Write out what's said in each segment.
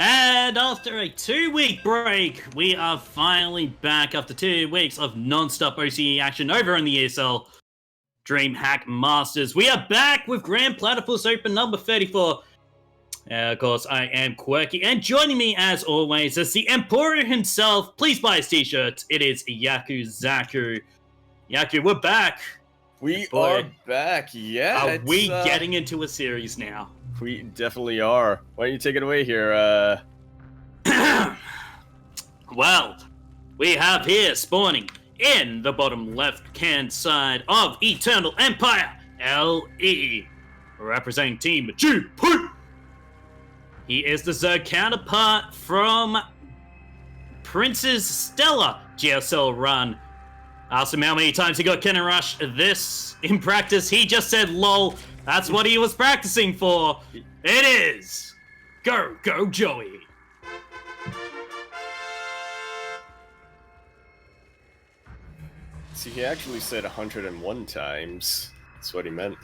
And after a 2-week break, we are finally back after 2 weeks of non-stop OCE action over in the ESL DreamHack Masters. We are back with Grand Platypus Open number 34. Of course, I am Quirky, and joining me as always is the Emperor himself. Please buy his t-shirt. It is Yakuzaku. Yaku, we're back. We are back, yeah. Are we getting into a series now? We definitely are. Why don't you take it away here? Well, we have here spawning in the bottom left-hand side of Eternal Empire, LE, representing Team G-Put. He is the Zerg counterpart from Prince's Stellar GSL run. Asked him how many times he got Cannon Rush this in practice. He just said lol. That's what he was practicing for. It is GogojOey. See, he actually said 101 times. That's what he meant.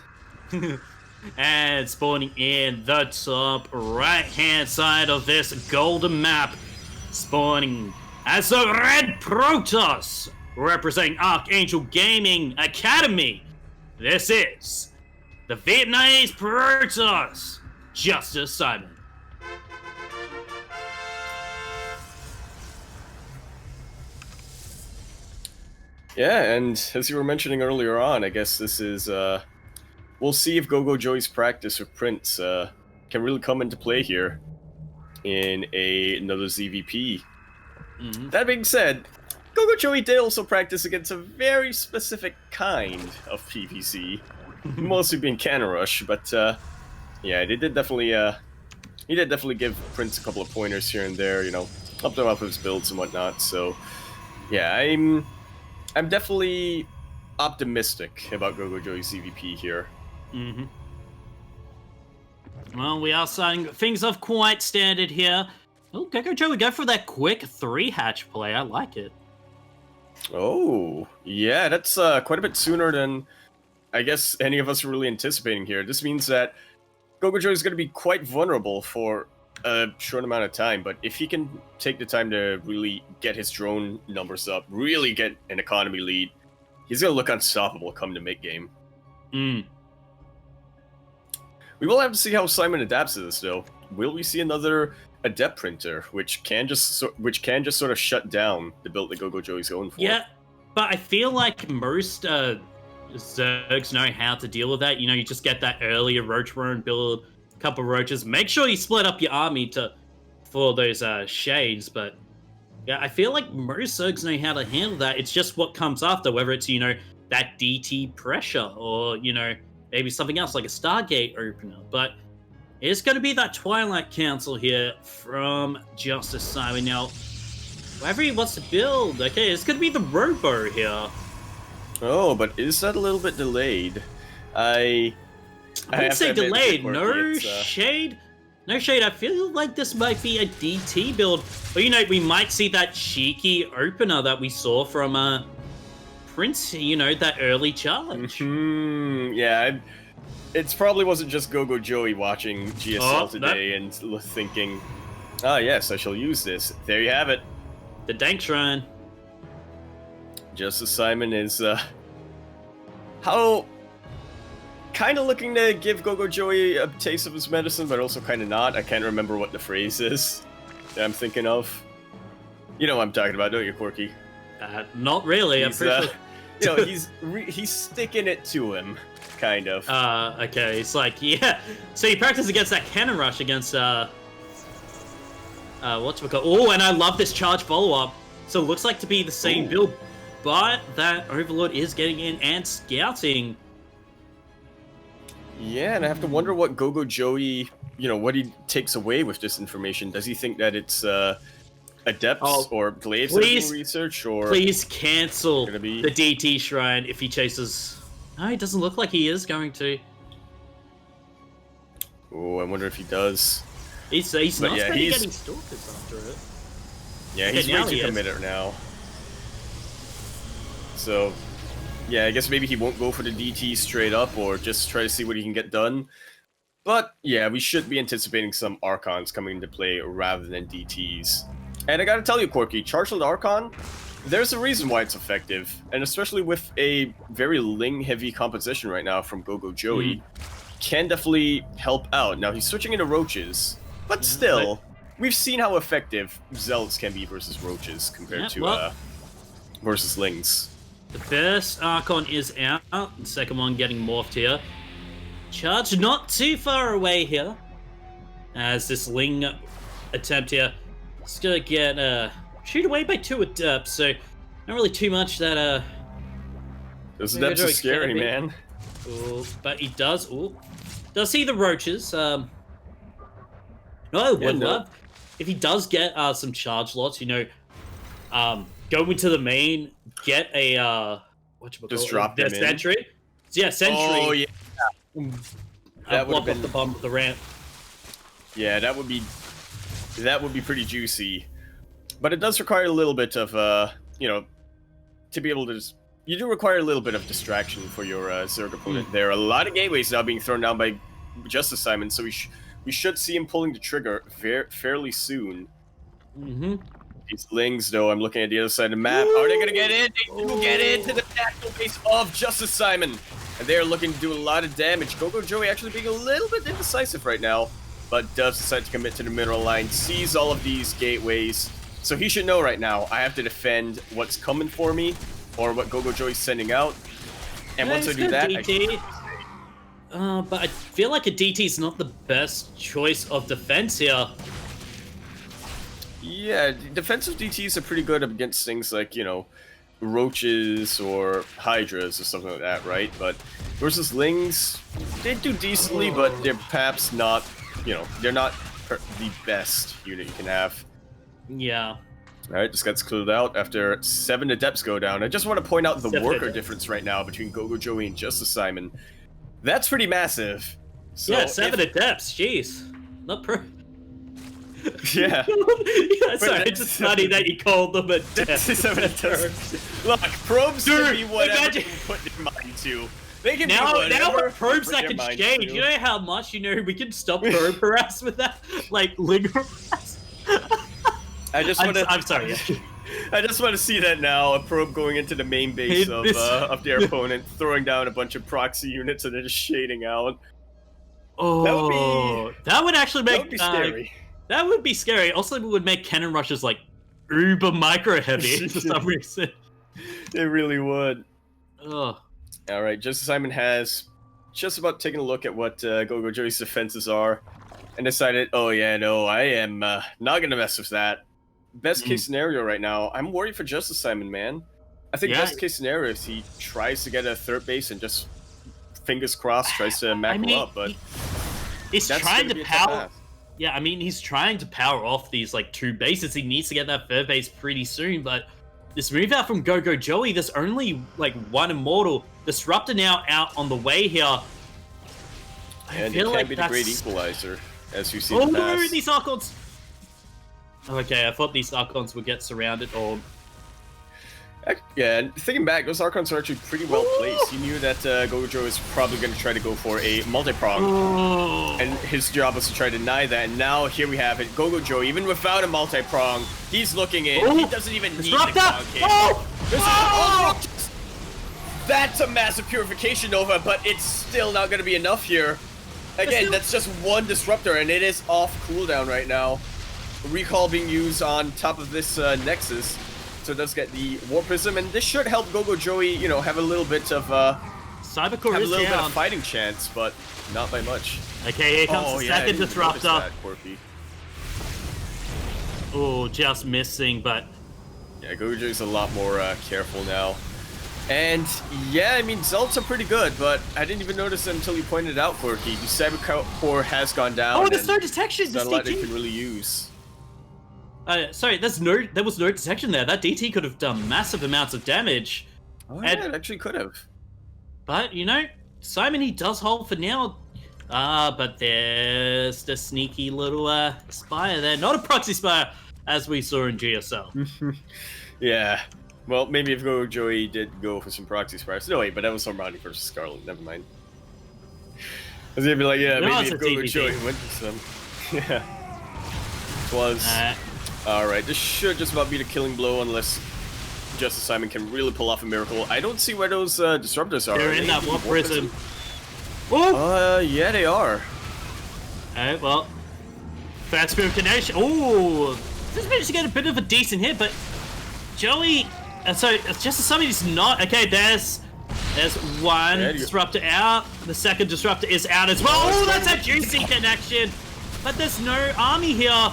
And spawning in the top right-hand side of this golden map, spawning as the Red Protoss, representing Archangel Gaming Academy. This is the Vietnamese Protoss, JusticeSimon. Yeah, and as you were mentioning earlier on, I guess this is, we'll see if GogojOey's practice with Prince can really come into play here in another ZVP. Mm-hmm. That being said, GogojOey did also practice against a very specific kind of PvZ, mostly being Cannon Rush, but yeah, he did definitely give Prince a couple of pointers here and there, you know, helped him up with his builds and whatnot. So yeah, I'm definitely optimistic about GogojOey's CVP here. Mm-hmm. Well, we are starting things off quite standard here. Oh, GogojOey, go for that quick 3-hatch play. I like it. Oh, yeah, that's quite a bit sooner than I guess any of us are really anticipating here. This means that GogojOey is going to be quite vulnerable for a short amount of time, but if he can take the time to really get his drone numbers up, really get an economy lead, he's going to look unstoppable come to mid-game. Mm. We will have to see how Simon adapts to this, though. Will we see another Adept Printer, which can just sort of shut down the build that GogojOey's going for? Yeah, but I feel like most Zergs know how to deal with that. You know, you just get that earlier Roach Warren build, a couple of Roaches. Make sure you split up your army for those Shades, but yeah, I feel like most Zergs know how to handle that. It's just what comes after, whether it's, you know, that DT pressure or, you know, maybe something else like a Stargate opener. But it's going to be that Twilight Council here from JusticeSimon. Now, whatever he wants to build, okay, it's going to be the Robo here. Oh, but is that a little bit delayed? I wouldn't say delayed. No shade. No shade. I feel like this might be a DT build. But, you know, we might see that cheeky opener that we saw from Prince, you know, that early charge. Yeah, it probably wasn't just GogojOey watching GSL today and thinking, ah, yes, I shall use this. There you have it. The Dank Shrine. JusticeSimon is, kind of looking to give GogojOey a taste of his medicine, but also kind of not. I can't remember what the phrase is that I'm thinking of. You know what I'm talking about, don't you, Quirky? Not really. I'm pretty sure. You know, he's sticking it to him, kind of. Okay. It's like, yeah. So you practice against that Cannon Rush against, whatchamacallit. Oh, and I love this charge follow-up. So it looks like to be the same build, but that Overlord is getting in and scouting. Yeah, and I have to wonder what GogojOey, you know, what he takes away with this information. Does he think that it's, Adepts or Glaives research, or please cancel the DT Shrine if he chases. No, it doesn't look like he is going to. Oh, I wonder if he does. He's not getting stalkers after it. Yeah, he's way too committed now. So, yeah, I guess maybe he won't go for the DT straight up, or just try to see what he can get done. But yeah, we should be anticipating some Archons coming into play rather than DTs. And I gotta tell you, Quirky, Charged Archon, there's a reason why it's effective, and especially with a very Ling-heavy composition right now from GogojOey, can definitely help out. Now, he's switching into Roaches, but still, we've seen how effective Zealots can be versus Roaches compared to versus Lings. The first Archon is out, the second one getting morphed here. Charge not too far away here, as this Ling attempt here is gonna get shoot away by 2 Adepts, so not really too much that Those Adepts are scary, man. Ooh, but he does see the Roaches. No, I would love if he does get some charge lots, you know, go into the main, get a just drop them sentry. in. Yeah, sentry. Oh yeah. That would block off the bump of the ramp. Yeah, that would be pretty juicy. But it does require a little bit of you know, to be able to you do require a little bit of distraction for your Zerg opponent. There are a lot of gateways now being thrown down by JusticeSimon, so we should see him pulling the trigger fairly soon. These Lings, though, I'm looking at the other side of the map. Are they going to get in? They do get into the natural base of JusticeSimon. And they're looking to do a lot of damage. GogojOey actually being a little bit indecisive right now, but does decide to commit to the middle line, sees all of these gateways. So he should know right now, I have to defend what's coming for me, or what GogojOey's sending out. And once I do that, but I feel like a DT is not the best choice of defense here. Yeah, defensive DTs are pretty good against things like, you know, Roaches or Hydras or something like that, right? But versus Lings, they do decently, but they're perhaps not, you know, they're not the best unit you can have. Yeah. Alright, this gets cleared out after 7 Adepts go down. I just want to point out the worker difference right now between GogojOey and JusticeSimon. That's pretty massive. So yeah, 7 Adepts, jeez. Not yeah. Yeah, sorry, it's just funny that you called them Adepts. Look, probes can be whatever you put their mind to. They can now with probes that can change. You know how much, you know, we can stop probe harass with that? Like, Ling harass? I just want to. I'm sorry. I just want to see that now. A probe going into the main base of their opponent, throwing down a bunch of proxy units, and they're just shading out. Oh, that would actually make. That would be scary. That would be scary. Also, it would make cannon rushes like uber micro heavy for some reason. It really would. Oh. All right, JusticeSimon has just about taken a look at what GogojOey's defenses are, and decided, oh yeah, no, I am not gonna mess with that. Best case scenario right now, I'm worried for JusticeSimon, man. I think best case scenario is he tries to get a third base and just fingers crossed tries to macro up, but he's trying to power. Yeah, I mean, he's trying to power off these like 2 bases. He needs to get that third base pretty soon, but this move out from GogojOey, there's only like 1 Immortal. Disruptor now out on the way here. And it can be the great equalizer, as you see in the past. Oh, these Archons! Okay, I thought these Archons would get surrounded or... Yeah, and thinking back, those Archons are actually pretty well placed. He knew that GogojOey was probably going to try to go for a multi-prong, and his job was to try to deny that, and now here we have it. GogojOey, even without a multi-prong, he's looking in. He doesn't even need the prong hit. That's a massive Purification Nova, but it's still not going to be enough here. Again, that's just 1 Disruptor, and it is off cooldown right now. Recall being used on top of this Nexus. So it does get the Warp Prism, and this should help GogojOey, you know, have a little bit of Cybercore is bit of fighting chance, but not by much. Okay, here comes the second Disruptor. Oh, just missing, but yeah, GogojOey's a lot more careful now. And yeah, I mean, Zealots are pretty good, but I didn't even notice them until you pointed it out, Quirky. The Cybercore has gone down. Oh, there's no detection. There's not a lot they can really use. Sorry, there was no detection there. That DT could have done massive amounts of damage. Oh, yeah, it actually could have. But, you know, Simon, he does hold for now. But there's the sneaky little Spire there. Not a Proxy Spire, as we saw in GSL. Yeah. Well, maybe if GogojOey did go for some Proxy Spires. No, wait, but that was Harmony versus Scarlet. Never mind. was gonna be like, yeah, No, maybe it's if a GogojOey went to some. Yeah. It was. Alright, this should just about be the killing blow unless JusticeSimon can really pull off a miracle. I don't see where those disruptors are. They're in that warp prison. Oh! Yeah, they are. Alright, well. Fast move connection. Ooh! This managed to get a bit of a decent hit, but Joey. So JusticeSimon is not. Okay, there's one disruptor out. The second disruptor is out as well. Oh, that's a juicy connection. But there's no army here.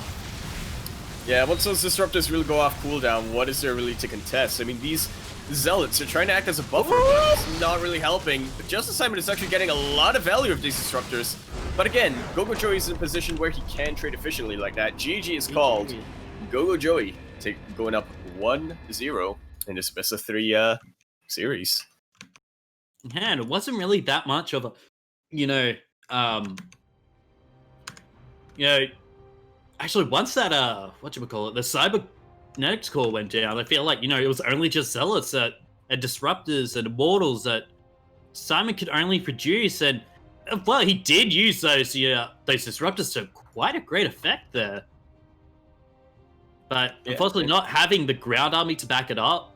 Yeah, once those disruptors really go off cooldown, what is there really to contest? I mean, these zealots are trying to act as a buffer, but it's not really helping. But JusticeSimon is actually getting a lot of value of these disruptors. But again, GogojOey is in a position where he can trade efficiently like that. GG is called. GogojOey going up 1-0 in this best of 3 series. Yeah, and it wasn't really that much of a, actually once that the cybernetics core went down, I feel like it was only just zealots and disruptors and immortals that Simon could only produce, and well, he did use those disruptors to quite a great effect there. But unfortunately, not having the ground army to back it up,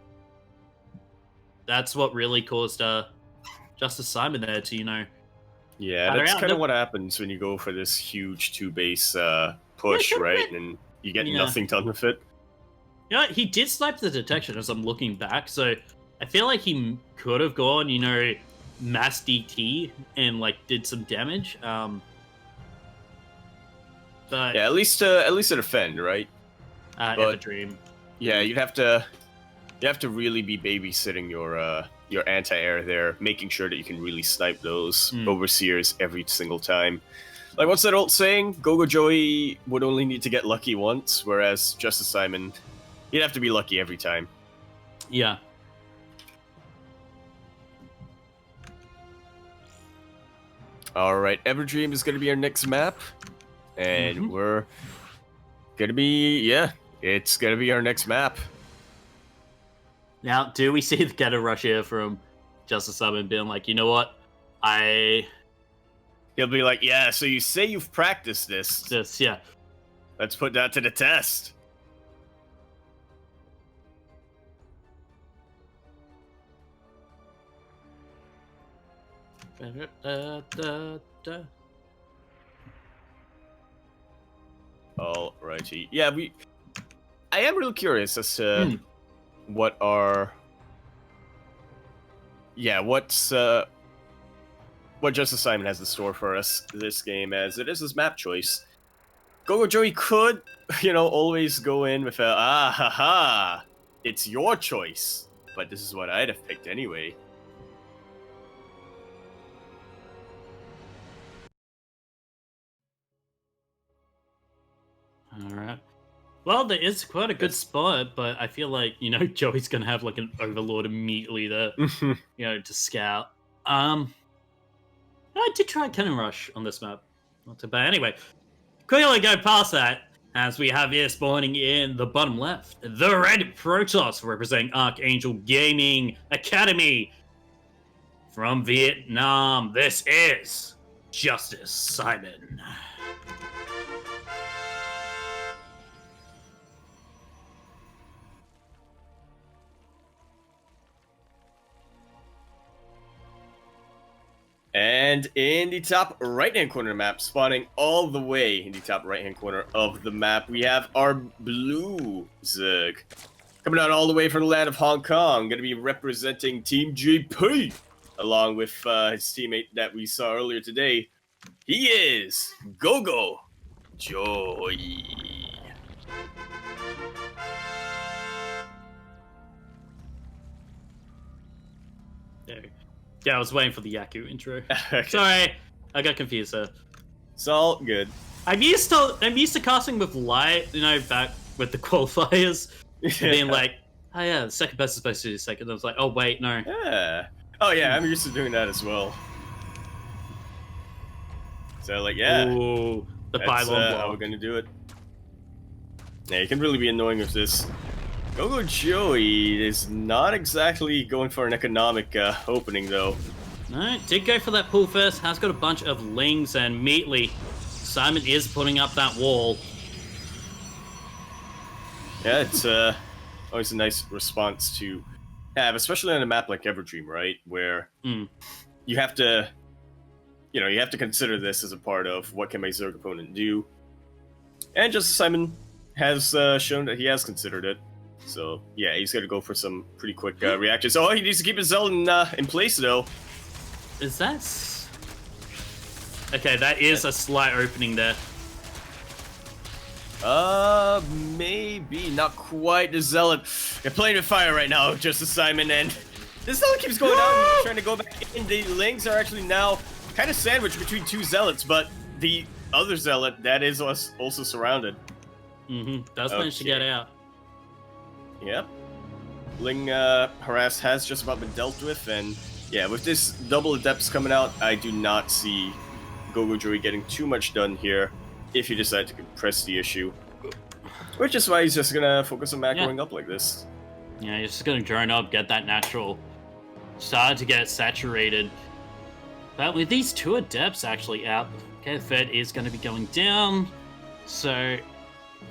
that's what really caused JusticeSimon there to, Yeah, that's kind of what happens when you go for this huge 2-base push, right? And you get nothing done with it. He did snipe the detection as I'm looking back, so I feel like he could have gone, mass DT and did some damage. But yeah, at least to defend, right? But dream. Yeah, you have to really be babysitting your anti-air there, making sure that you can really snipe those overseers every single time. Like, what's that old saying? GogojOey would only need to get lucky once, whereas JusticeSimon, he'd have to be lucky every time. Yeah. Alright, Everdream is going to be our next map. And we're going to be, it's going to be our next map. Now, do we see the Ghetto Rush here from JusticeSimon being like, you know what? He'll be like, yeah, so you say you've practiced this. Yeah. Let's put that to the test. Alrighty. Yeah, I am real curious as to what JusticeSimon has in store for us this game, as it is his map choice. GogojOey could, always go in with it's your choice, but this is what I'd have picked anyway. Alright. Well, there is quite a good spot, but I feel like, Joey's gonna have an overlord immediately there, to scout. I did try Cannon Rush on this map. Not too bad. Anyway, quickly go past that, as we have here spawning in the bottom left, the Red Protoss, representing Archangel Gaming Academy from Vietnam. This is JusticeSimon. And in the top right-hand corner of the map, spawning all the way in the top right-hand corner of the map, we have our blue Zerg. Coming out all the way from the land of Hong Kong, going to be representing Team GP, along with his teammate that we saw earlier today. He is GogojOey. There. Yeah, I was waiting for the Yaku intro. Okay. Sorry, I got confused there. It's all good. I'm used to casting with light, back with the qualifiers, being like, oh yeah, the second best is supposed to do second. I was like, oh wait, no. Yeah. Oh yeah, I'm used to doing that as well. So yeah. Ooh, the pylon block. How we're gonna do it. Yeah, you can really be annoying with this. GogojOey is not exactly going for an economic opening, though. No, did go for that pull first. Has got a bunch of lings, and immediately Simon is putting up that wall. Yeah, it's always a nice response to have, especially on a map like Everdream, right? Where you have to, you have to consider this as a part of what can my Zerg opponent do. And JusticeSimon has shown that he has considered it. So, yeah, he's going to go for some pretty quick reactions. Oh, he needs to keep his Zealot in place, though. Is that... Okay, that is a slight opening there. Maybe. Not quite. The Zealot. They're playing with fire right now, JusticeSimon, and the Zealot keeps going down, trying to go back in. The Lings are actually now kind of sandwiched between two Zealots, but the other Zealot, that is also surrounded. Does manage to get out. Yep. Ling harass has just about been dealt with, and yeah, with this double Adepts coming out, I do not see GogojOey getting too much done here if he decides to press the issue. Which is why he's just gonna focus on macroing up like this. Yeah, he's just gonna drone up, get that natural start to get saturated. But with these two Adepts actually out, okay, the third is gonna be going down. So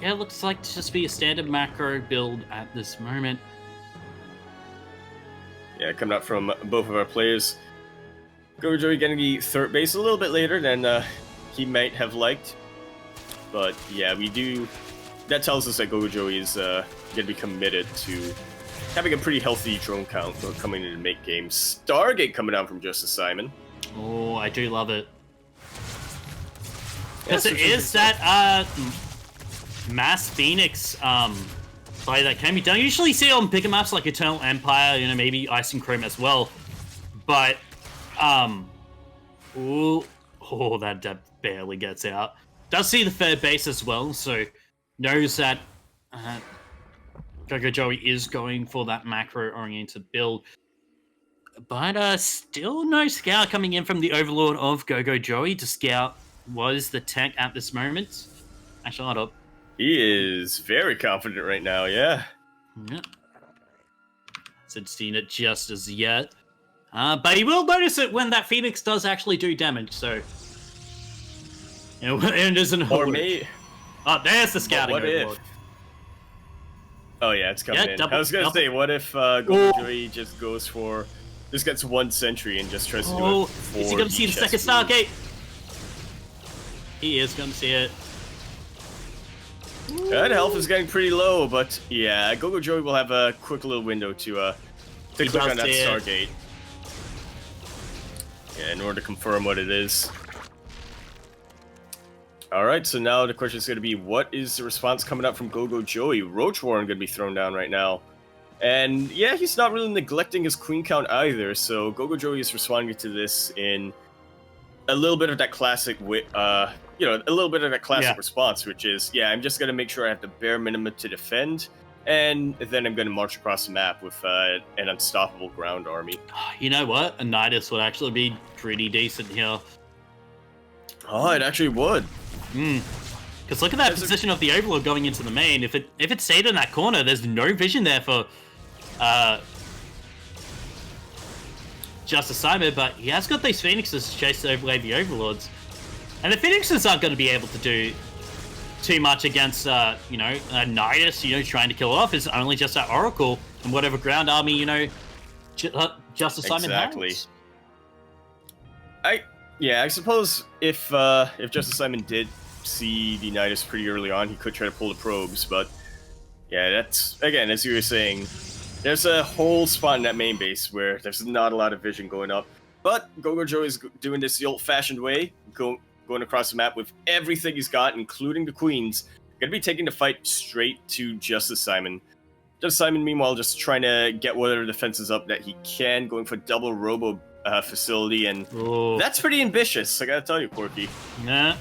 yeah, it looks like to just be a standard macro build at this moment. Yeah, coming out from both of our players. GogojOey getting the third base a little bit later than he might have liked. But yeah, we do... That tells us that GogojOey is going to be committed to having a pretty healthy drone count coming into mid game. Stargate coming out from JusticeSimon. Oh, I do love it. Because it is that Mass Phoenix play that can be done. You usually see it on bigger maps like Eternal Empire, maybe Ice and Chrome as well. But, that depth barely gets out. Does see the third base as well, so knows that GogojOey is going for that macro-oriented build. But still no scout coming in from the Overlord of GogojOey to scout what is the tech at this moment. Actually, hold up. He is very confident right now, yeah. Yep. Hasn't seen it just as yet. But he will notice it when that Phoenix does actually do damage, so... it isn't... Or me. Oh, there's the scouting. What if... Oh yeah, it's coming in. I was gonna say, what if GogojOey just goes for... Just gets one sentry and just tries to do it for is he gonna see the second Stargate? He is gonna see it. That health is getting pretty low, but yeah, GogojOey will have a quick little window to click on that Stargate. Yeah, in order to confirm what it is. Alright, so now the question is going to be, what is the response coming up from GogojOey? Roach Warren going to be thrown down right now. And yeah, he's not really neglecting his queen count either, so GogojOey is responding to this in a little bit of that classic a little bit of that classic response, which is, yeah, I'm just going to make sure I have the bare minimum to defend, and then I'm going to march across the map with an unstoppable ground army. You know what? A Nidus would actually be pretty decent here. Oh, it actually would. Because look at that position of the Overlord going into the main. If it stayed in that corner, there's no vision there for JusticeSimon, but he has got these Phoenixes to chase overlay the Overlords. And the Phoenixes aren't going to be able to do too much against, a Nidus, trying to kill off. It's only just that Oracle and whatever ground army, JusticeSimon has. I suppose if JusticeSimon did see the Nidus pretty early on, he could try to pull the probes, but yeah, that's, again, as you were saying, there's a whole spot in that main base where there's not a lot of vision going up. But GogojOey is doing this the old-fashioned way, going across the map with everything he's got, including the queens. Gonna be taking the fight straight to JusticeSimon. JusticeSimon, meanwhile, just trying to get whatever defenses up that he can, going for double robo facility, and that's pretty ambitious, I gotta tell you, Quirky. Nah,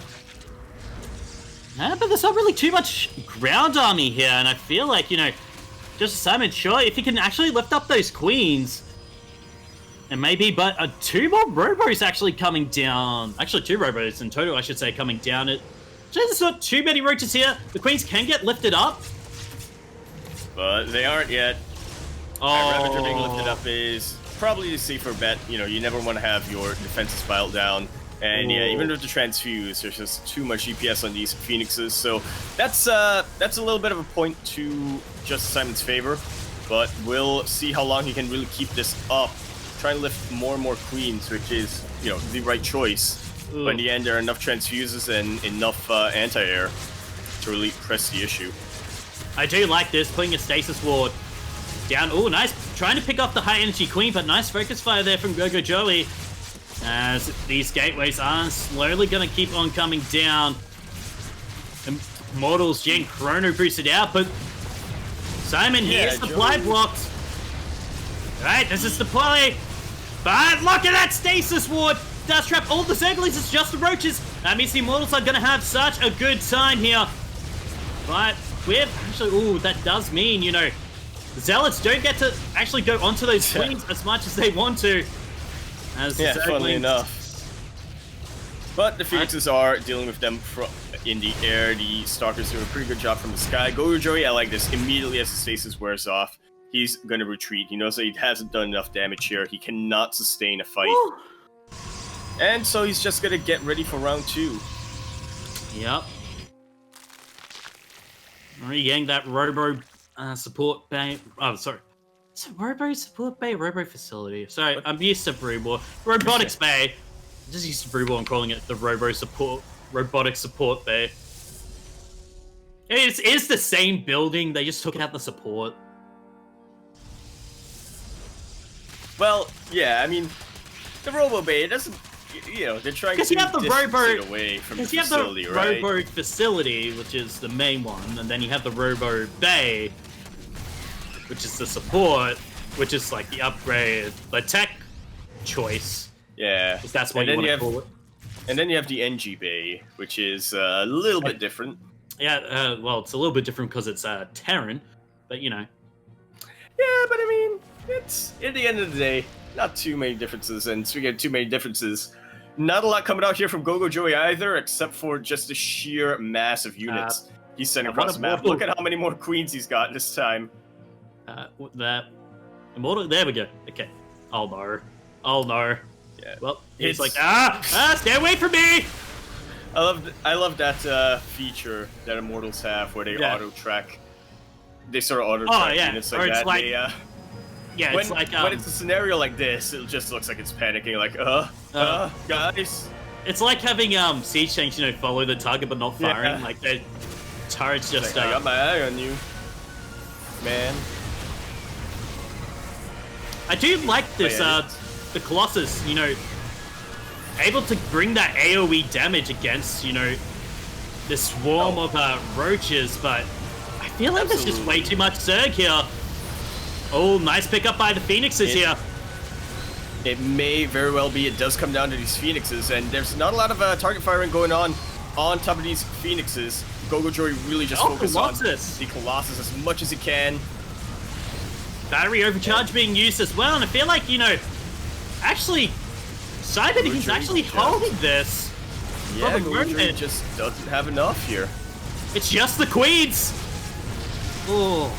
but there's not really too much ground army here, and I feel like, JusticeSimon, sure, if he can actually lift up those queens, and maybe, but two more robos actually coming down. Actually, two robos in total, I should say, coming down. There's not too many roaches here. The queens can get lifted up. But they aren't yet. That Ravager being lifted up is probably the safer bet. You know, you never want to have your defenses piled down. And yeah, even with the transfuse, there's just too much DPS on these Phoenixes. So that's a little bit of a point to JusticeSimon's favor. But we'll see how long he can really keep this up. Try and lift more and more queens, which is, you know, the right choice. But in the end, there are enough transfuses and enough anti-air to really press the issue. I do like this, putting a stasis ward down. Oh, nice. Trying to pick off the high energy queen, but nice focus fire there from GogojOey. As these gateways are slowly going to keep on coming down. Immortals getting chrono boosted out, but Simon here is supply blocked. Alright, this is the play. But look at that stasis ward. Does trap all the Zerglings, it's just the roaches. That means the Immortals are going to have such a good time here. But with actually, ooh, that does mean, you know, the Zealots don't get to actually go onto those queens as much as they want to. As funnily enough. But the Phoenixes are dealing with them in the air. The Stalkers do a pretty good job from the sky. GogojOey, I like this. Immediately as the stasis wears off, he's going to retreat. He knows that he hasn't done enough damage here. He cannot sustain a fight. Ooh. And so he's just going to get ready for round 2. Yep. Are you getting that Robo support bay? Oh, sorry. Is it Robo support bay? Robo facility. Sorry, I'm used to Brewball. Robotics bay. I'm just used to Brewball and calling it the Robotic support bay. It's the same building. They just took out the support. Well, yeah, I mean, the Robo Bay, it doesn't, you know, they're trying to distance it away from the facility, right? You have the Robo facility, which is the main one, and then you have the Robo Bay, which is the support, which is like the upgrade, the tech choice. Yeah. If that's what you want to call it. And then you have the NG Bay, which is a little bit different. Yeah, well, it's a little bit different because it's Terran, but you know. Yeah, but I mean, it's, at the end of the day, not too many differences, and speaking of too many differences, not a lot coming out here from GogojOey either, except for just the sheer mass of units he's sent across the map. Look at how many more queens he's got this time. That Immortal, there we go. Okay. Oh no. Oh no. Yeah. Well, he's like, stay away from me! I love that feature that Immortals have where they auto-track. They sort of auto-track units like that. Like, it's like, when it's a scenario like this, it just looks like it's panicking, like, guys. It's like having siege tanks, you know, follow the target but not firing. Like, their turrets just. Like, I got my eye on you, man. I do like this. The Colossus, you know, able to bring that AoE damage against, you know, this swarm of roaches, but I feel like there's just way too much Zerg here. Oh, nice pickup by the Phoenixes here. It may very well be. It does come down to these Phoenixes, and there's not a lot of target firing going on top of these Phoenixes. GogojOey really just focused on the Colossus as much as he can. Battery overcharge being used as well, and I feel like, you know, actually, Simon, he's actually holding this. Yeah, GogojOey just doesn't have enough here. It's just the queens! Oh.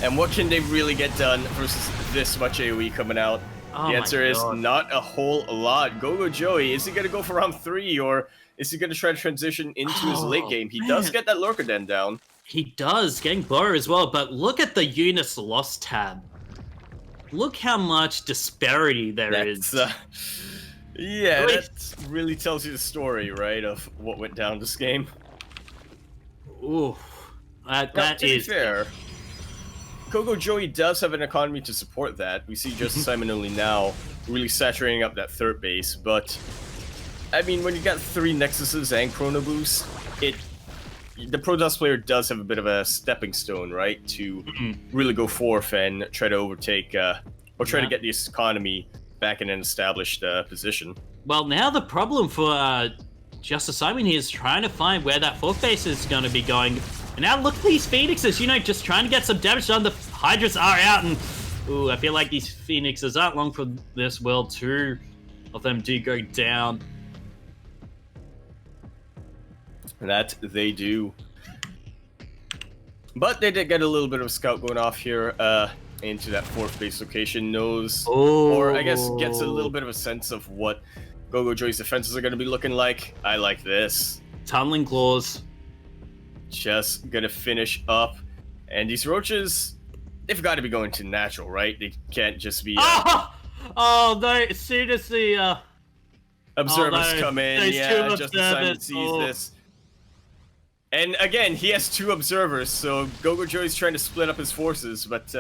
And what can they really get done versus this much AoE coming out? Oh, the answer is not a whole lot. GogojOey, is he going to go for round 3, or is he going to try to transition into his late game? He does get that Lurker Den down. He does, getting Blur as well, but look at the units lost tab. Look how much disparity there is. Yeah, that really tells you the story, right, of what went down this game. Ooh, that to is... be fair, GogojOey does have an economy to support that. We see JusticeSimon only now really saturating up that third base, but I mean, when you got 3 Nexuses and Chrono Boost, the Protoss player does have a bit of a stepping stone, right, to really go forth and try to overtake, or try to get this economy back in an established position. Well, now the problem for JusticeSimon here is trying to find where that 4th base is going to be going. And now look at these Phoenixes, you know, just trying to get some damage done. The Hydras are out, and ooh, I feel like these Phoenixes aren't long for this world. 2 of them do go down. That they do. But they did get a little bit of a scout going off here. into that 4th base location, knows, Oh. or I guess gets a little bit of a sense of what GogojOey's defenses are going to be looking like. I like this. Tunneling claws. Just gonna finish up. And these roaches, they've got to be going to natural, right? They can't just be... Oh, no, as soon as the... observers come in, yeah, JusticeSimon sees Oh. this. And again, he has 2 observers, so GogojOey's trying to split up his forces, but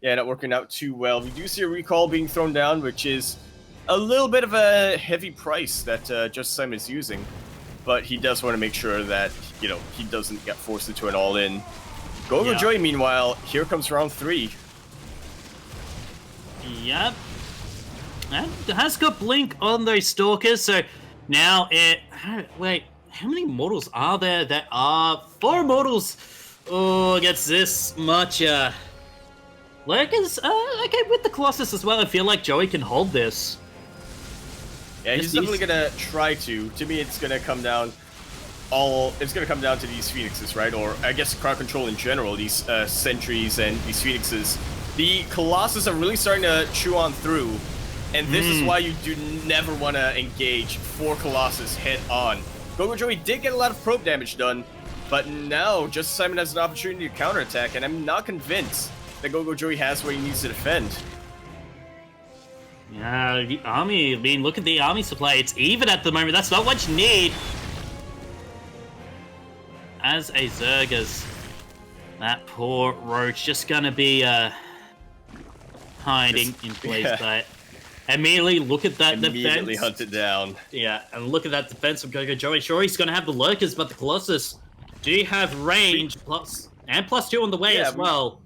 yeah, not working out too well. We do see a recall being thrown down, which is a little bit of a heavy price that JusticeSimon is using. But he does want to make sure that, you know, he doesn't get forced into an all-in. GogojOey, meanwhile, here comes round 3. Yep. And has got Blink on those Stalkers, so now it... Wait, how many models are there? There are 4 models. Oh, against this much, Lurkers, okay, with the Colossus as well, I feel like Joey can hold this. Yeah, he's definitely gonna try to. To me, it's gonna come down it's gonna come down to these Phoenixes, right? Or I guess crowd control in general, these Sentries and these Phoenixes. The Colossus are really starting to chew on through, and this is why you do never want to engage 4 Colossus head on. GogojOey did get a lot of probe damage done, but now JusticeSimon has an opportunity to counterattack, and I'm not convinced that GogojOey has what he needs to defend. Yeah, the army, I mean, look at the army supply. It's even at the moment. That's not what you need. As a Zergers, that poor Roach just gonna be hiding in place, but immediately look at that Immediately defense. hunt it down. Yeah, and look at that defense from GogojOey. Sure, he's gonna have the Lurkers, but the Colossus do have range +2 on the way as well.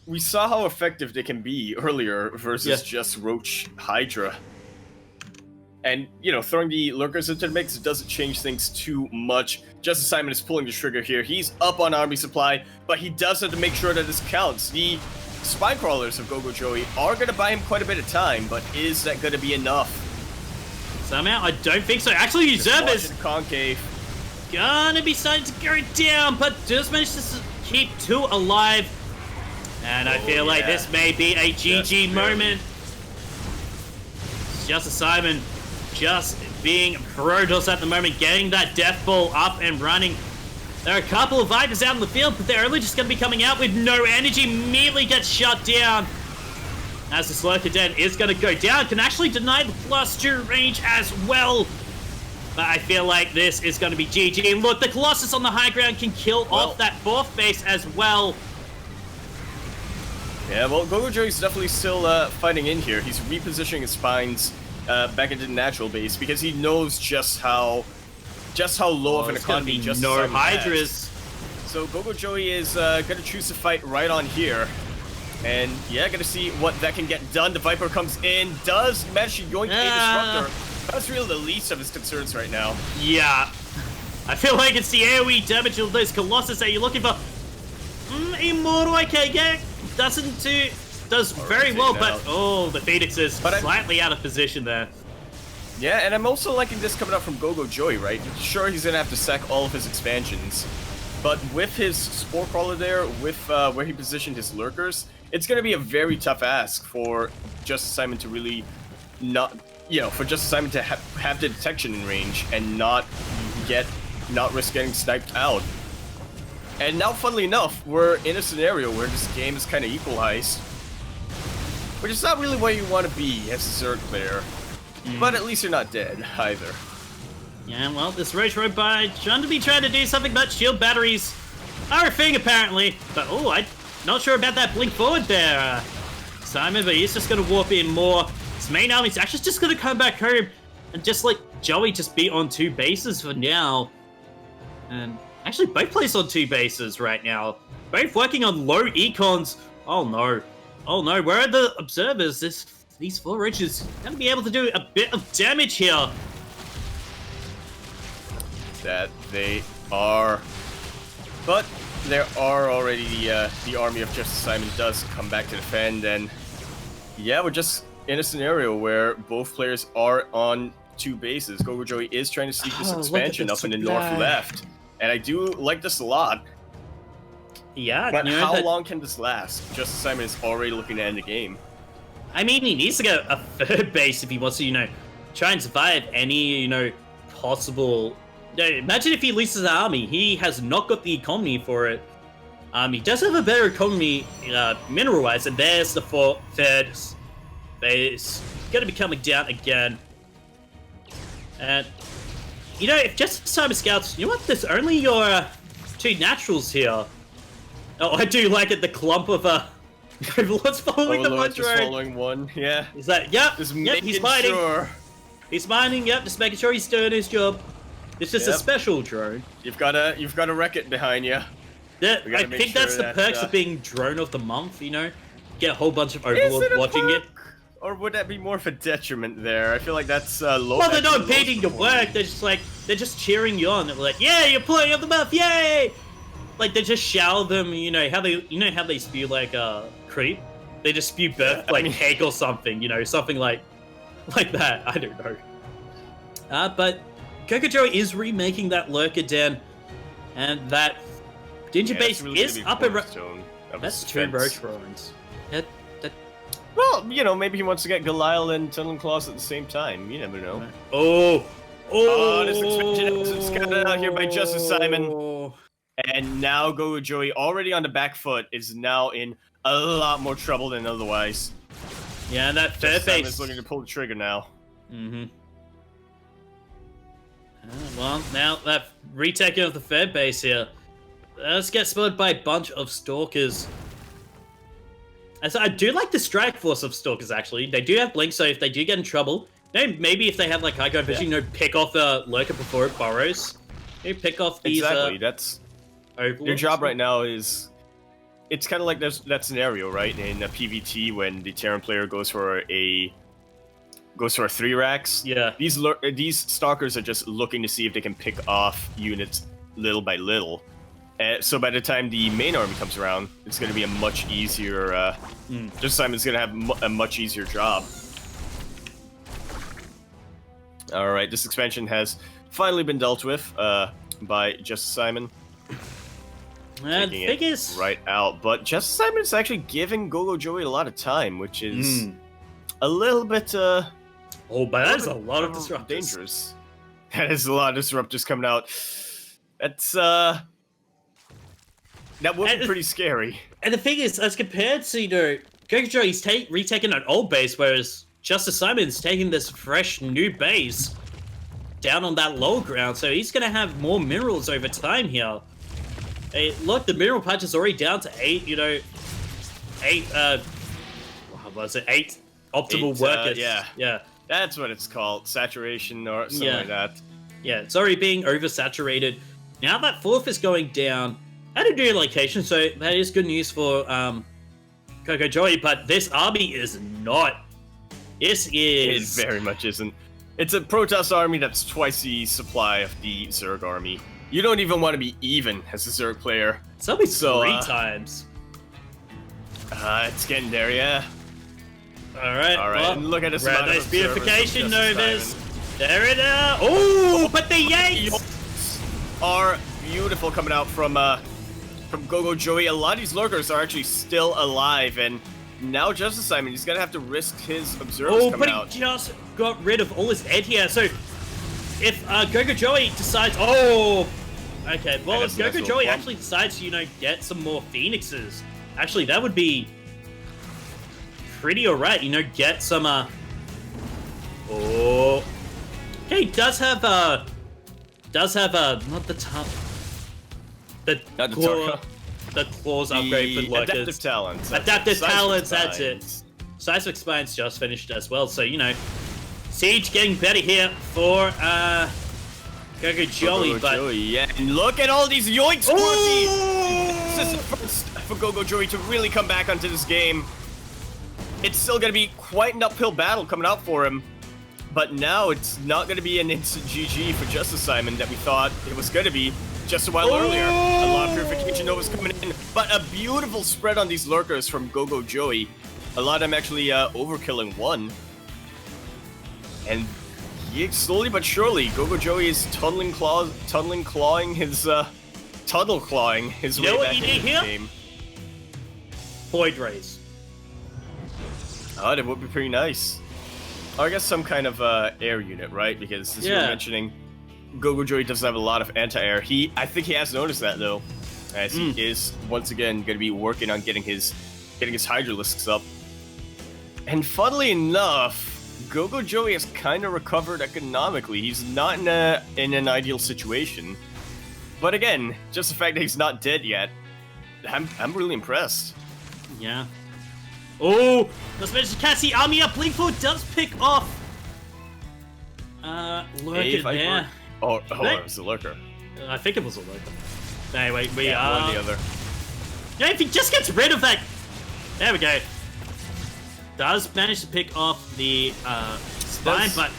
We saw how effective they can be earlier versus just Roach Hydra. And, you know, throwing the Lurkers into the mix doesn't change things too much. JusticeSimon is pulling the trigger here. He's up on army supply, but he does have to make sure that this counts. The Spine Crawlers of GogojOey are going to buy him quite a bit of time, but is that going to be enough? Somehow, I don't think so. Actually, Zergers Concave gonna be starting to go down, but just managed to keep 2 alive. And I feel like this may be a GG moment. JusticeSimon just being Protoss at the moment, getting that Death Ball up and running. There are a couple of Vipers out in the field, but they're only just going to be coming out with no energy. Immediately gets shut down. As the Slurker Den is going to go down, can actually deny the +2 range as well. But I feel like this is going to be GG. And look, the Colossus on the high ground can kill off that 4th base as well. Yeah, well, GogojOey's definitely still fighting in here. He's repositioning his spines back into the natural base because he knows just how low of an economy JusticeSimon Hydras. So GogojOey is gonna choose to fight right on here, and yeah, gonna see what that can get done. The Viper comes in, does manage to yoink a disruptor. That's really the least of his concerns right now. Yeah, I feel like it's the AoE damage of those Colossus that you're looking for. Immortal, okay, yeah. Does very well, but the Phoenix is slightly out of position there. Yeah, and I'm also liking this coming up from GogojOey, right? Sure, he's gonna have to sack all of his expansions, but with his Spore Crawler there, with where he positioned his Lurkers, it's gonna be a very tough ask for JusticeSimon to really not, for JusticeSimon to have the detection in range and not risk getting sniped out. And now, funnily enough, we're in a scenario where this game is kind of equalized, which is not really where you want to be as a Zerg player. But at least you're not dead, either. Yeah, well, this Roach Robot trying to do something, but shield batteries are a thing, apparently. But, I'm not sure about that blink forward there, Simon, but he's just going to warp in more. His main army's actually just going to come back home and just let Joey just be on 2 bases for now. And actually, both players on 2 bases right now. Both working on low econs. Oh, no. Oh, no. Where are the observers? These 4 Roaches going to be able to do a bit of damage here. That they are. But there are already the army of JusticeSimon does come back to defend. And yeah, we're just in a scenario where both players are on 2 bases. GogojOey is trying to sneak this expansion up in the north left. And I do like this a lot. Yeah, But you know, how long can this last? JusticeSimon is already looking to end the game. I mean, he needs to get a third base if he wants to, try and survive any, possible. Imagine if he loses his army. He has not got the economy for it. He does have a better economy, mineral-wise, and there's the third base. Going to be coming down again. And, if JusticeSimon scouts, you know what? There's only your 2 naturals here. Oh, I do like it. The clump of Overlord's following the one drone. Following one, yeah. Is that? Yep. He's mining. Sure. He's mining. Yep. Just making sure he's doing his job. It's just a special drone. You've got a wreck-it behind you. Yeah, I think that's the perks of being drone of the month. Get a whole bunch of Overlords watching it. Or would that be more of a detriment there? I feel like that's low. Well, they're not impeding your work. They're just cheering you on. They're like, yeah, you're playing up the map, yay! Like they just shower them. How they spew like creep. They just spew birth cake or something. Something like that. I don't know. But GogojOey is remaking that lurker den, and that danger base really is up and That's 2 roach drones. Well, maybe he wants to get Goliath and Tunnel Claws at the same time. You never know. Oh, this expansion is scouted out here by JusticeSimon. And now GogojOey, already on the back foot, is now in a lot more trouble than otherwise. Yeah, that third base is looking to pull the trigger now. Mm-hmm. Well, now that retaking of the third base here, let's get spotted by a bunch of stalkers. And so I do like the strike force of stalkers. Actually, they do have blink, so if they do get in trouble, maybe if they have like high guard vision, pick off the lurker before it burrows. Pick off these. Exactly. That's Overlords. Your job right now is. It's kind of like that scenario, right? In a PvT when the Terran player goes for 3 racks. Yeah. These stalkers are just looking to see if they can pick off units little by little. So by the time the main army comes around, it's going to be a much easier. JusticeSimon's going to have a much easier job. All right, this expansion has finally been dealt with by JusticeSimon. Taking it right out, but JusticeSimon is actually giving GogojOey a lot of time, which is a little bit. But that is a lot of disruptors. Dangerous. That is a lot of disruptors coming out. That's that would be pretty scary. And the thing is, as compared to GogojOey's retaking an old base, whereas JusticeSimon's taking this fresh new base down on that low ground, so he's gonna have more minerals over time here. Hey, look, the mineral patch is already down to 8, 8, what was it? 8 optimal workers. Yeah. That's what it's called, saturation or something like that. Yeah, it's already being oversaturated. Now that 4th is going down at a new location, so that is good news for GogojOey, but this army is not. This is... It very much isn't. It's a Protoss army that's twice the supply of the Zerg army. You don't even want to be even as a Zerg player. It's only 3 times. It's getting there, yeah. Alright, well, and look at this amount nice of beautification, Novus. There it is. Oh, but the Yanks are beautiful coming out from GogojOey. A lot of these lurkers are actually still alive, and now JusticeSimon, he's gonna have to risk his observers coming out. But he just got rid of all his ed here, so if GogojOey decides, okay, well, if GogojOey actually decides to, get some more Phoenixes, actually, that would be pretty alright, get some, okay, he does have, not the top, the claws upgrade for lurkers. Adaptive talents. Adaptive talents, that's it. Seismic Spine's just finished as well, so, Siege getting better here for GogojOey, but yeah, and look at all these yoinks, Quirky! This is the first for GogojOey to really come back onto this game. It's still going to be quite an uphill battle coming out for him, but now it's not going to be an instant GG for JusticeSimon that we thought it was going to be just a while earlier. A lot of purification novas coming in, but a beautiful spread on these lurkers from GogojOey. A lot of them actually overkilling one. And slowly but surely, GogojOey is tunneling clawing his tunnel clawing his You way know what back you into need the here? game. Void Rays. Oh, that would be pretty nice. Or I guess some kind of air unit, right? Because as you were mentioning, GogojOey doesn't have a lot of anti-air. I think he has noticed that though, as he is once again going to be working on getting his Hydralisks up. And funnily enough, GogojOey has kind of recovered economically. He's not in an ideal situation, but again, just the fact that he's not dead yet, I'm really impressed. Yeah. Oh, let's mention Cassie Army up. Blink 4 does pick off. Lurker there. Oh, it was a lurker. I think it was a lurker. Anyway, we one or the other. Yeah, if he just gets rid of that. There we go. Does manage to pick off the spine, but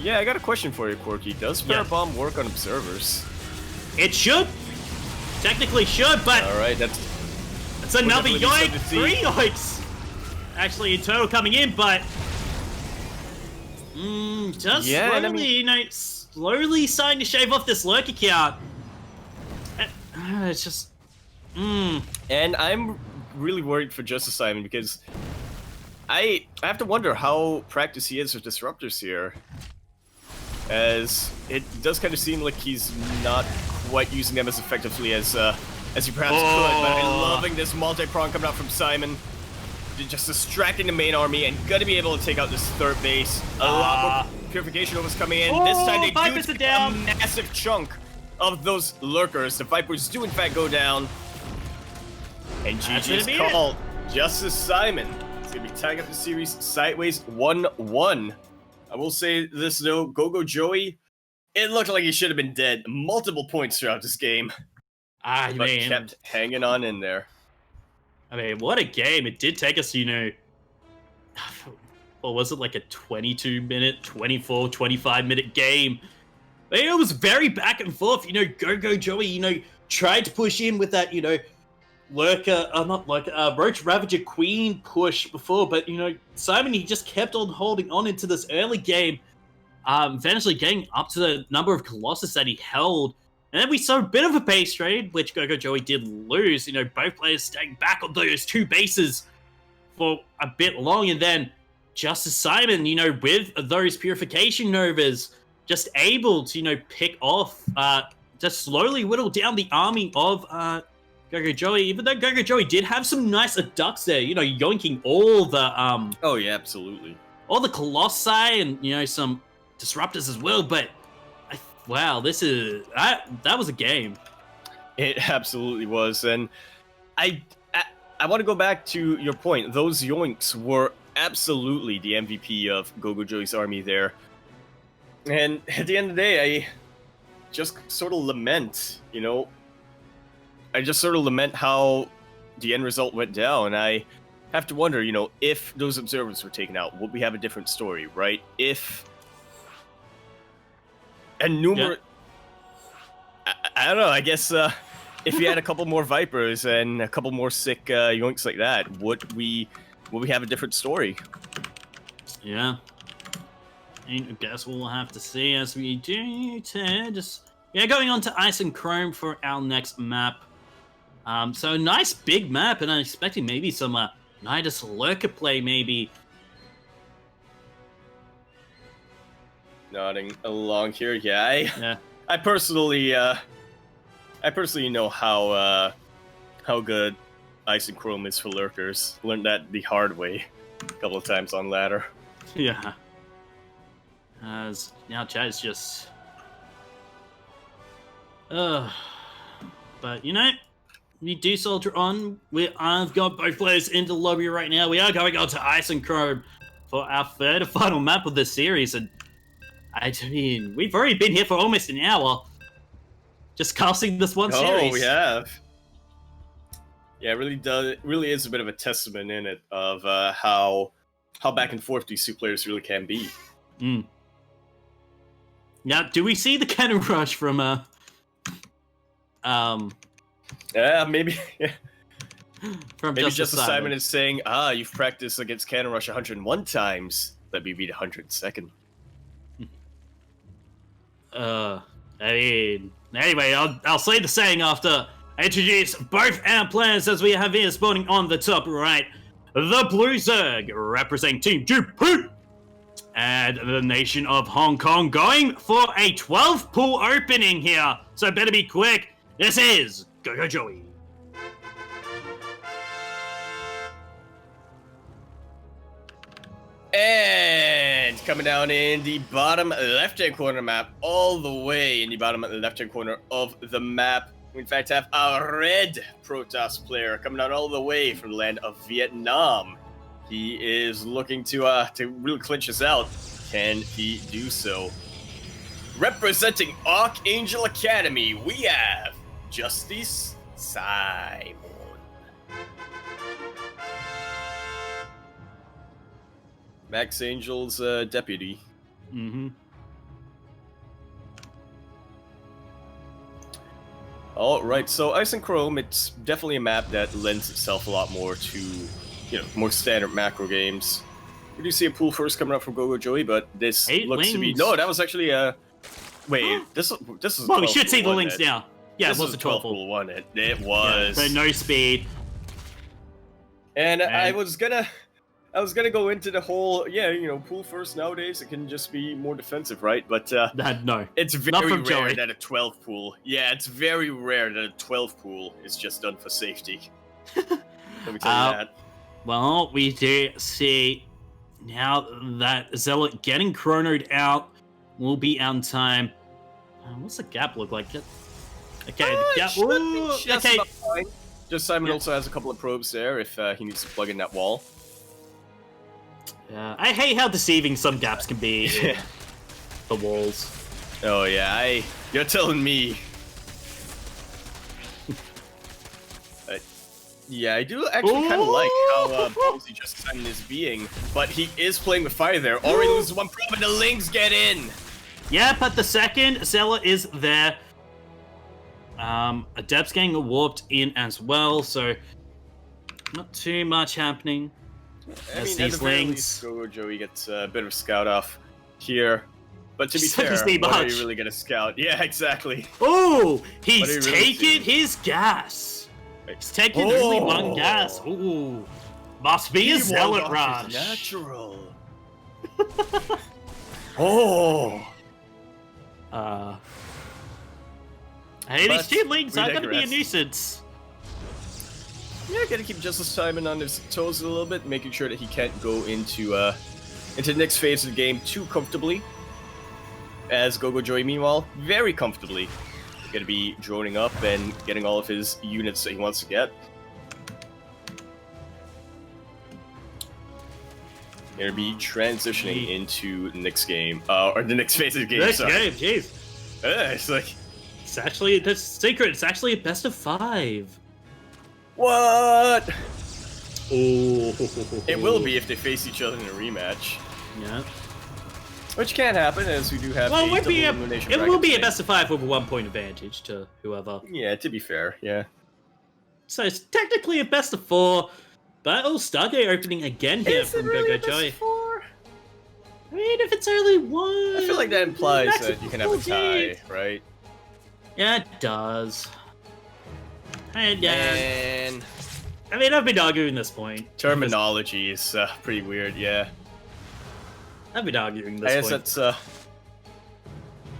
yeah, I got a question for you, Quirky. Does Parabomb work on observers? It should. Technically should, but all right, that's another yoink. 3 yoinks. Actually, in total coming in, but just slowly, slowly starting to shave off this lurker count. It's just, And I'm really worried for JusticeSimon because I have to wonder how practiced he is with disruptors here, as it does kind of seem like he's not quite using them as effectively as he perhaps could. But I'm loving this multi-prong coming out from Simon, just distracting the main army and gonna be able to take out this third base. A lot more purification overs coming in. This time they do take a massive chunk of those lurkers. The Vipers do in fact go down. And GG is called. JusticeSimon is going to be tying up the series sideways 1-1. I will say this though, GogojOey, it looked like he should have been dead multiple points throughout this game. But kept hanging on in there. I mean, what a game. It did take us, what was it, like a 22-minute, 24, 25-minute game. But, it was very back and forth. GogojOey, tried to push in with that, Roach Ravager Queen push before, but Simon, he just kept on holding on into this early game, eventually getting up to the number of Colossus that he held, and then we saw a bit of a base trade, which GogojOey did lose. Both players staying back on those 2 bases for a bit long, and then JusticeSimon, with those purification novas, just able to pick off, just slowly whittle down the army of GogojOey, even though GogojOey did have some nice ducks there, yoinking all the oh yeah, absolutely, all the Colossi and some disruptors as well. But wow, this is that was a game. It absolutely was, and I want to go back to your point. Those yoinks were absolutely the MVP of GogojOey's army there. And at the end of the day, I just sort of lament, how the end result went down. I have to wonder, if those observers were taken out, would we have a different story, right? I don't know, I guess if we had a couple more Vipers and a couple more sick yoinks like that, would we have a different story? Yeah. I guess we'll have to see as we do going on to Ice and Chrome for our next map. So a nice big map, and I'm expecting maybe some Nidus Lurker play, maybe. Nodding along here, yeah. I personally know how good Ice and Chrome is for lurkers. Learned that the hard way a couple of times on ladder. Yeah. As now chat is just but we do soldier on. I've got both players into the lobby right now. We are going on to Ice and Chrome for our third and final map of this series, and I mean, we've already been here for almost an hour just casting this one series. Oh, we have. Yeah, it really is a bit of a testament in it of how back and forth these 2 players really can be. Now, do we see the cannon rush from yeah, maybe. Yeah. From maybe JusticeSimon is saying, you've practiced against cannon rush 101 times. Let me beat 102nd. I mean, anyway, I'll say the saying after I introduce both our players as we have here spawning on the top right. The Blue Zerg, representing Team Japan, and the nation of Hong Kong going for a 12 pool opening here. So better be quick. This is GogojOey. And coming down in the bottom left-hand corner map, all the way in the bottom left-hand corner of the map, we in fact have a red Protoss player coming down all the way from the land of Vietnam. He is looking to really clinch us out. Can he do so? Representing Archangel Academy, we have JusticeSimon. Max Angel's deputy. Mm-hmm. All right, so Ice and Chrome, it's definitely a map that lends itself a lot more to, more standard macro games. We do see a pool first coming up from GogojOey, but this looks to be... No, that was actually Wait, this is... Well, we should see the links now. Yeah, it was a 12 pool, wasn't it? It was. Yeah, so no speed. And I was gonna go into the whole, pool first nowadays, it can just be more defensive, right? But no. It's very rare that a 12 pool... Yeah, it's very rare that a 12 pool is just done for safety. Let me tell you that. Well, we do see now that Zealot getting chronoed out will be on time. What's the gap look like? Okay, the gap... Ooh, okay. JusticeSimon also has a couple of probes there if he needs to plug in that wall. Yeah, I hate how deceiving some gaps can be in the walls. Oh yeah, you're telling me. Yeah, I do actually kind of like how ballsy JusticeSimon is being, but he is playing with fire there. Already loses one probe and the Lings get in! Yeah, but the second Zealot is there. Adept's getting warped in as well, so not too much happening. I mean, at the very least, GogojOey gets a bit of a scout off here. But to be fair, what are you really going to scout? Yeah, exactly. Oh, he's taking his gas. He's taking only one gas. Ooh, must be a Zealot rush. Natural. Oh. Hey, these two Lings are going to be a nuisance. Yeah, gotta keep JusticeSimon on his toes a little bit, making sure that he can't go into the next phase of the game too comfortably. As GogojOey, meanwhile, very comfortably, gonna be droning up and getting all of his units that he wants to get. Gonna be transitioning into the next game, or the next phase of the game. Next game, jeez. It's like it's actually the secret. It's actually a best of 5. What? Oh. It will be if they face each other in a rematch. Yeah. Which can happen, as we do have it will be a best of 5 with a 1 point advantage to whoever. Yeah, to be fair, yeah. So it's technically a best of 4, but Stargate opening again here from GogojOey. I mean, if it's only 1... I feel like that implies that you can have a tie, right? Yeah, it does. And I mean, I've been arguing this point. Terminology is pretty weird, yeah. I've been arguing this point. I guess that's,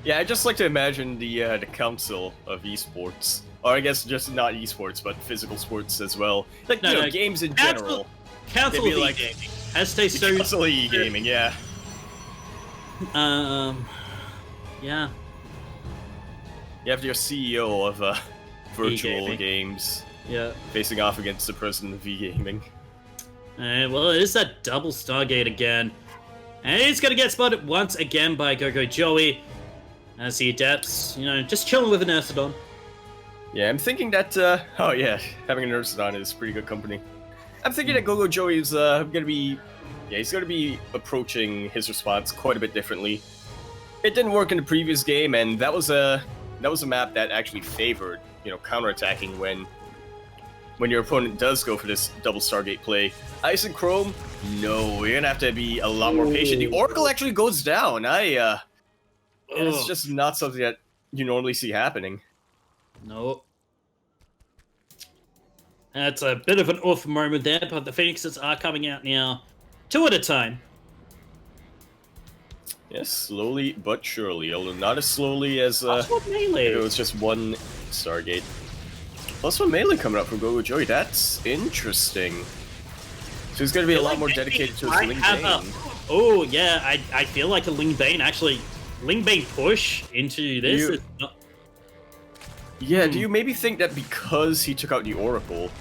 yeah, I just like to imagine the council of esports. Or I guess just not esports, but physical sports as well. Like, games in general. Council of e-gaming. Has to stay so... Council of e-gaming, yeah. Yeah. You have your CEO of, virtual games. Yeah. Facing off against the president of V-Gaming. Well, it is that double Stargate again. And he's gonna get spotted once again by GogojOey. As the Adepts, just chilling with an Ursidon. Yeah, I'm thinking that, oh yeah, having an Ursidon is pretty good company. I'm thinking that GogojOey is, gonna be, he's gonna be approaching his response quite a bit differently. It didn't work in the previous game, and that was a map that actually favored, counterattacking when your opponent does go for this double Stargate play. Ice and Chrome, no, you're gonna have to be a lot more patient. The Oracle actually goes down. It's just not something that you normally see happening. No. That's a bit of an off moment there, but the Phoenixes are coming out now, 2 at a time. Yes, slowly but surely, although not as slowly as Melee. if it was just one Stargate. Plus one Melee coming up from GogojOey, that's interesting. So he's going to be a lot more dedicated to his Ling Bane. Oh, yeah, I feel like a Ling Bane, actually. Ling Bane push into this is not... Yeah, do you maybe think that because he took out the Oracle,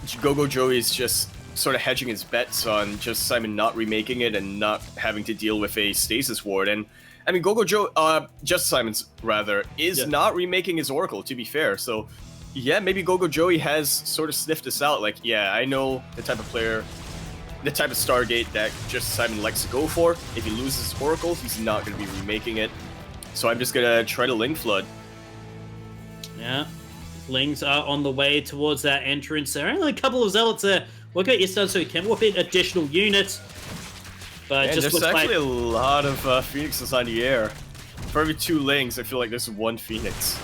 GogojOey is just sort of hedging his bets on JusticeSimon not remaking it and not having to deal with a stasis ward? And I mean, JusticeSimon's rather, is not remaking his Oracle, to be fair. So yeah, maybe GogojOey has sort of sniffed this out. Like, yeah, I know the type of player, the type of Stargate that JusticeSimon likes to go for. If he loses his Oracle, he's not going to be remaking it. So I'm just going to try to Ling Flood. Yeah, Lings are on the way towards that entrance. There are only a couple of Zealots there. We'll get you done so we can whip in additional units. But just there's actually a lot of Phoenixes on the air. For every 2 Lings, I feel like there's 1 Phoenix.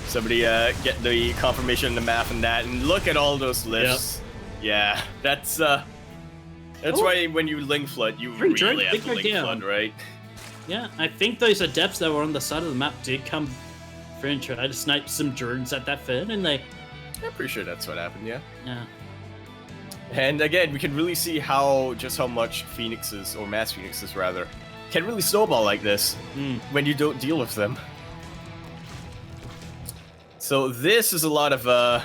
Somebody get the confirmation in the map and that, and look at all those lifts. Yep. Yeah, that's why when you Ling Flood, you really have to Ling Flood, right? Yeah, I think those adepts that were on the side of the map did come through and try to snipe some drones at that fin, and they... I'm pretty sure that's what happened, yeah. Yeah. And again, we can really see how much Phoenixes, or mass Phoenixes rather, can really snowball like this when you don't deal with them. So this is a lot of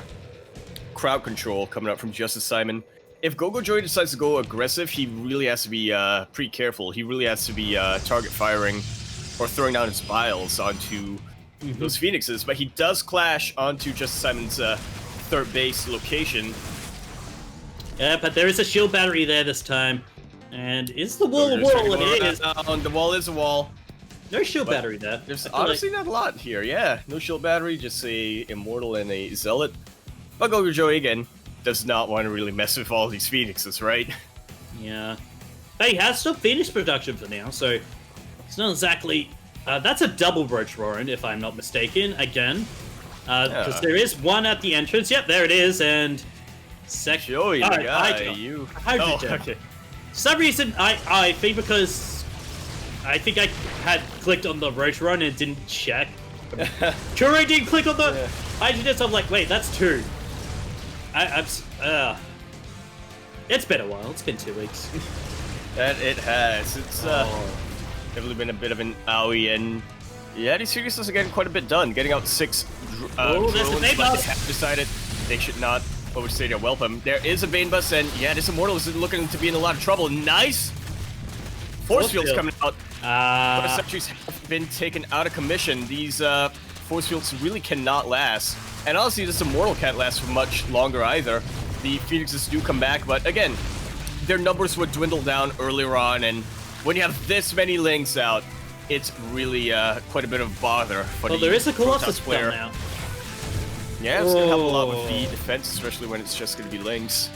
crowd control coming up from JusticeSimon. If GogojOey decides to go aggressive, he really has to be pretty careful. He really has to be target firing or throwing down his biles onto those Phoenixes. But he does clash onto JusticeSimon's third base location. Yeah, but there is a shield battery there this time. And is the wall a wall? It is. The wall is a wall. No shield battery there. There's honestly not a lot here, yeah. No shield battery, just a Immortal and a Zealot. But GogojOey, again, does not want to really mess with all these Phoenixes, right? Yeah. Hey, he has stopped Phoenix production for now, so it's not exactly... that's a double Roach Roaring, if I'm not mistaken, again. Because there is one at the entrance. Yep, there it is, and... Joey, the guy, you... Okay. For some reason, I think because... I think I had clicked on the Roach Run and didn't check. Sure, I didn't click on the... I did, I'm like, wait, that's 2. It's been a while. It's been 2 weeks. That it has. It's definitely been a bit of an owie, and yeah, these Phoenixes are getting quite a bit done. Getting out 6 drones, but they have decided they should not overstay their welcome. There is a Bane Bus, and yeah, this Immortal is looking to be in a lot of trouble. Nice! Force Fields coming out. But the sentries have been taken out of commission. These Force Fields really cannot last. And honestly, this Immortal can't last for much longer either. The Phoenixes do come back, but again, their numbers would dwindle down earlier on, and when you have this many Lings out, it's really quite a bit of bother for the there is a Colossus player now. Yeah, it's gonna help a lot with the defense, especially when it's just gonna be Lings.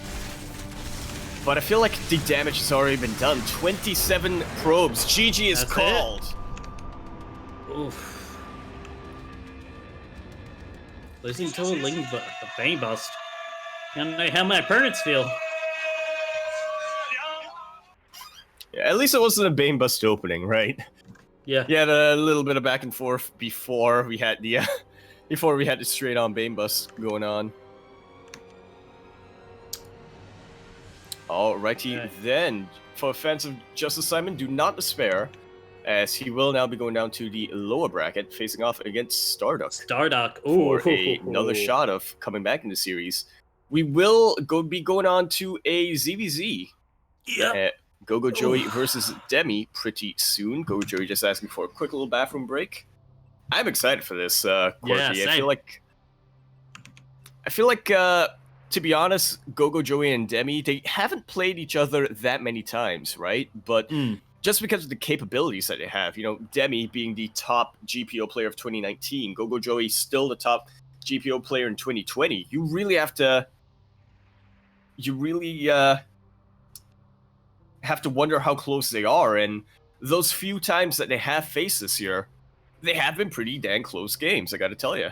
But I feel like the damage has already been done. 27 probes. GG is called. Oof. Losing to a Bane Bust. I don't know how my opponents feel. Yeah, at least it wasn't a Bane Bust opening, right? Yeah. You had a little bit of back and forth before we had the straight on Bane Bust going on. Alrighty then, for fans of JusticeSimon, do not despair, as he will now be going down to the lower bracket, facing off against Starduck. Ooh. For another shot of coming back in the series. We will be going on to a ZVZ. Yeah. GogojOey versus Demi pretty soon. GogojOey just asking for a quick little bathroom break. I'm excited for this, Quirky. Yeah, I feel like, to be honest, GogojOey and Demi, they haven't played each other that many times, right? But just because of the capabilities that they have, you know, Demi being the top GPO player of 2019, GogojOey still the top GPO player in 2020, you really have to wonder how close they are. And those few times that they have faced this year, they have been pretty dang close games, I gotta tell you.